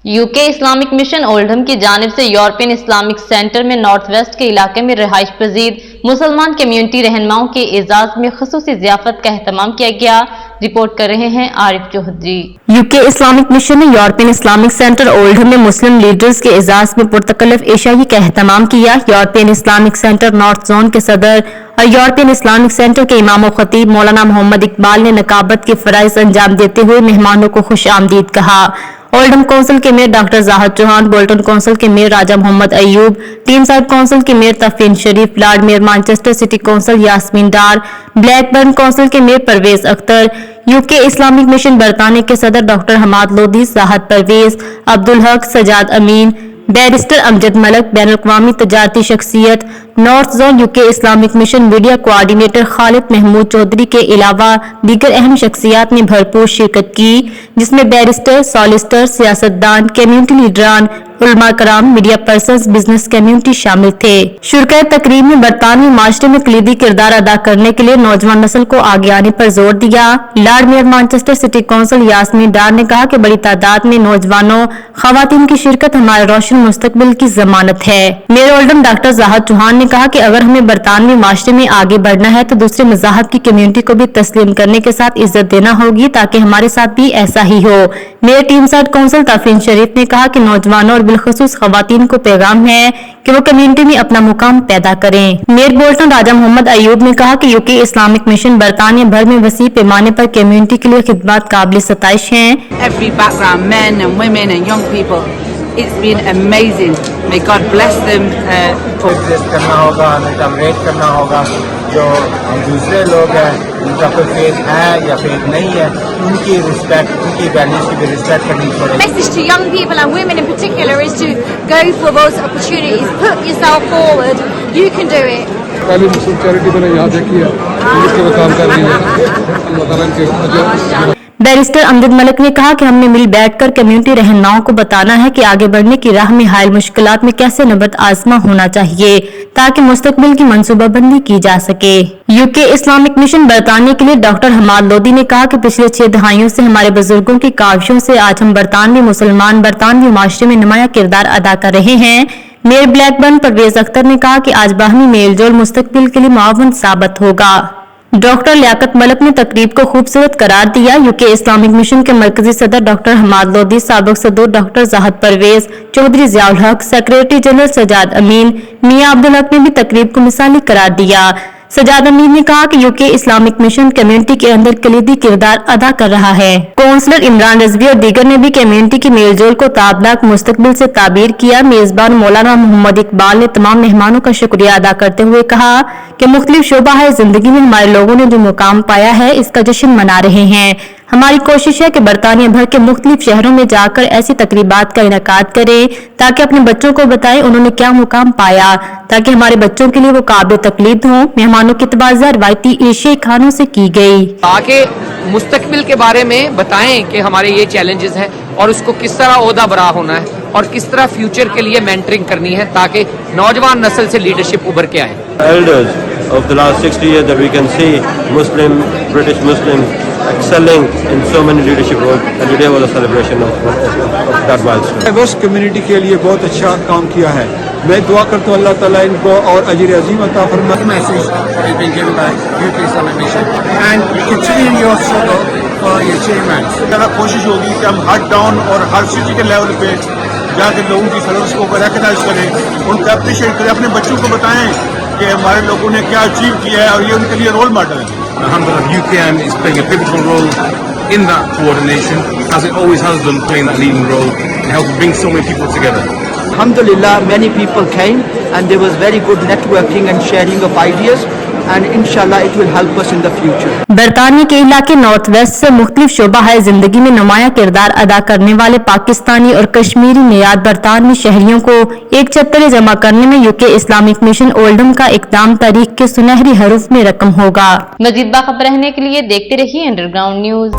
UK Islamic mission Oldham की जानिब से यूरोपियन इस्लामिक सेंटर में नॉर्थ वेस्ट के इलाके में रिहाइश पजीर मुसलमान कम्युनिटी रहनुमाओं के एजाज में खसूसी ज़ियाफत का एहतमाम किया गया। रिपोर्ट कर रहे हैं Arif Chaudhry. UK Islamic mission ने यूरोपियन इस्लामिक सेंटर ओल्डहम में मुस्लिम लीडर्स के एजाज में पुरतकल्लफ एशियाई का एहतमाम किया। European Islamic centre north zone के सदर और यूरोपियन इस्लामिक सेंटर के इमाम और खतीब मौलाना मोहम्मद इकबाल ने नकाबत के फराइज अंजाम देते हुए मेहमानों को खुश आमदीद कहा। ओल्डहम कौंसिल के mayor doctor Zahid Chauhan, Bolton council के mayor Raja Mohammad Ayub, Tameside council के mayor Tafeen Sharif, lord mayor Manchester city council Yasmin Dar, Blackburn council के mayor Pervez Akhtar, UK Islamic mission बरतानिया के सदर डॉक्टर हमाद लोधी, साहद परवेज, अब्दुल हक, सजाद अमीन, बैरिस्टर अमजद मलक, बैनुल-अक़वामी तजारती शख्सियत, north zone UK Islamic mission media coordinator Khalid Mahmood Chaudhry के अलावा दीगर अहम शख्सियात ने भरपूर शिरकत की, जिसमें बैरिस्टर, सॉलिसिटर, सियासतदान, कम्युनिटी लीडरान, उलमा कराम, मीडिया पर्सन्स, बिजनेस कम्युनिटी शामिल थे। शुरकाए तकरीब में बरतानवी माशरे में कलीदी किरदार अदा करने के लिए नौजवान नस्ल को आगे आने पर जोर दिया। Lord mayor Manchester city council Yasmin Dar ने कहा कि बड़ी तादाद में नौजवानों खवातीन की शिरकत हमारे रोशन मुस्तकबिल की जमानत है। Mayor Oldham doctor Zahid Chauhan ने कहा कि अगर हमें बरतानवी माशरे में आगे बढ़ना है तो दूसरे मज़ाहब की कम्युनिटी को भी तस्लीम करने के साथ इज्जत देना होगी, ताकि हमारे साथ भी ऐसा ही हो। मेयर टीम साइड कौंसिल तफीन शरीफ ने कहा कि नौजवानों और बिलखसूस खवातीन को पैगाम है कि वो कम्युनिटी में अपना मुकाम पैदा करें। मेयर बोल्टन राजा मोहम्मद अयूब ने कहा कि यूके इस्लामिक मिशन बरतानिया भर में वसी पैमाने पर कम्युनिटी के लिए खिदमत काबिल सताइश हैं। Every background, men and women and young people, it's been amazing. May God bless them. Exist करना होगा, हमें टॉलरेट करना होगा। जो दूसरे लोग हैं उनका कोई फेथ है या फेथ नहीं है, उनकी रिस्पेक्ट, उनकी वैल्यूज की भी रिस्पेक्ट करनी पड़ेगी। Message to young people and women in particular is to go for those opportunities, put yourself forward, you can do it. पहली मुस्लिम चैरिटी मैंने यहाँ देखी है, जिसके वो काम कर रही है। अल्लाह ताला इनके अजर। बैरिस्टर अमजद मलक ने कहा कि हमने मिल बैठकर कम्युनिटी रहनुमाओं को बताना है कि आगे बढ़ने की राह में हायल मुश्किलात में कैसे नबत आजमा होना चाहिए, ताकि मुस्तकबिल की मंसूबाबंदी की जा सके। यूके इस्लामिक मिशन बरतानिया के लिए डॉक्टर हमाद लोधी ने कहा कि पिछले 6 दहाइयों से हमारे बुजुर्गों की काविशों से आज हम बरतानवी मुसलमान बरतानवी माशरे में नुमाया किरदार अदा कर रहे हैं। मेयर ब्लैकबर्न परवेज अख्तर ने कहा कि आज बाहमी मेल जोल मुस्तकबिल के लिए मुआवन साबित होगा। डॉक्टर लियाकत मलक ने तकरीब को खूबसूरत करार दिया। यूके इस्लामिक मिशन के मरकजी सदर डॉक्टर हमाद लोधी, साबिक सदर डॉक्टर जाहिद परवेज, चौधरी ज़ियाउल हक, सेक्रेटरी जनरल सजाद अमीन, मियां अब्दुल हक ने भी तकरीब को मिसाली करार दिया। सजाद अमीन ने कहा कि यूके इस्लामिक मिशन कम्युनिटी के अंदर कलीदी किरदार अदा कर रहा है। काउंसलर इमरान रजवी और दीगर ने भी कम्युनिटी की मेलजोल को ताबलाक मुस्तकबिल से ताबीर किया। मेजबान मौलाना मोहम्मद इकबाल ने तमाम मेहमानों का शुक्रिया अदा करते हुए कहा कि मुख्तलिफ शोबा है जिंदगी में हमारे लोगों ने जो मुकाम पाया है, इसका जश्न मना रहे हैं। हमारी कोशिश है कि बरतानिया भर के मुख्तलिफ शहरों में जाकर ऐसी तकरीबात का इनेकाद करें, ताकि अपने बच्चों को बताएं उन्होंने क्या मुकाम पाया, ताकि हमारे बच्चों के लिए वो काबिल तकलीद हों। मेहमानों की तबाज़ा रवायती एशियाई खानों से की गई, ताकि मुस्तकबिल के बारे में बताएं कि हमारे ये चैलेंजेस हैं और उसको किस तरह ओहदा बरा होना है और किस तरह फ्यूचर के लिए मेंटरिंग करनी है, ताकि नौजवान नस्ल से लीडरशिप उभर के आए। Elders of the last 60 years that we can see Muslim, British Muslims excelling in so many leadership roles, and today was a celebration of that milestone. Diverse community के लिए बहुत अच्छा काम किया है। मैं दुआ करता हूँ अल्लाह ताला इनको और अजर अजीम अता फरमाए। Message has been given by UK Islamic Mission and continue your struggle for your achievements. ज़्यादा कोशिश होगी कि हम हर टाउन और हर सिटी के लेवल पे जाकर लोगों की सर्विस को रिकॉग्नाइज करें, उनको अप्रिशिएट करें, अपने बच्चों को बताएं कि हमारे लोगों ने क्या अचीव किया है और ये उनके लिए रोल मॉडल है। Alhamdulillah, UKM is playing a pivotal role in that coordination, as it always has done, playing that leading role in helping bring so many people together. Alhamdulillah, many people came and there was very good networking and sharing of ideas, and inshallah it will help us in the future. बरतानिया के इलाके north west से मुख्तलिफ शोबा है जिंदगी में नुमाया किरदार अदा करने वाले पाकिस्तानी और कश्मीरी नियाद बरतानवी शहरियों को एक छत्तर जमा करने में यूके इस्लामिक मिशन ओल्डहम का इक़दाम तारीख के सुनहरी हरूफ में रकम होगा। मजीद बाखबर रहने के लिए देखते रहिए अंडरग्राउंड न्यूज।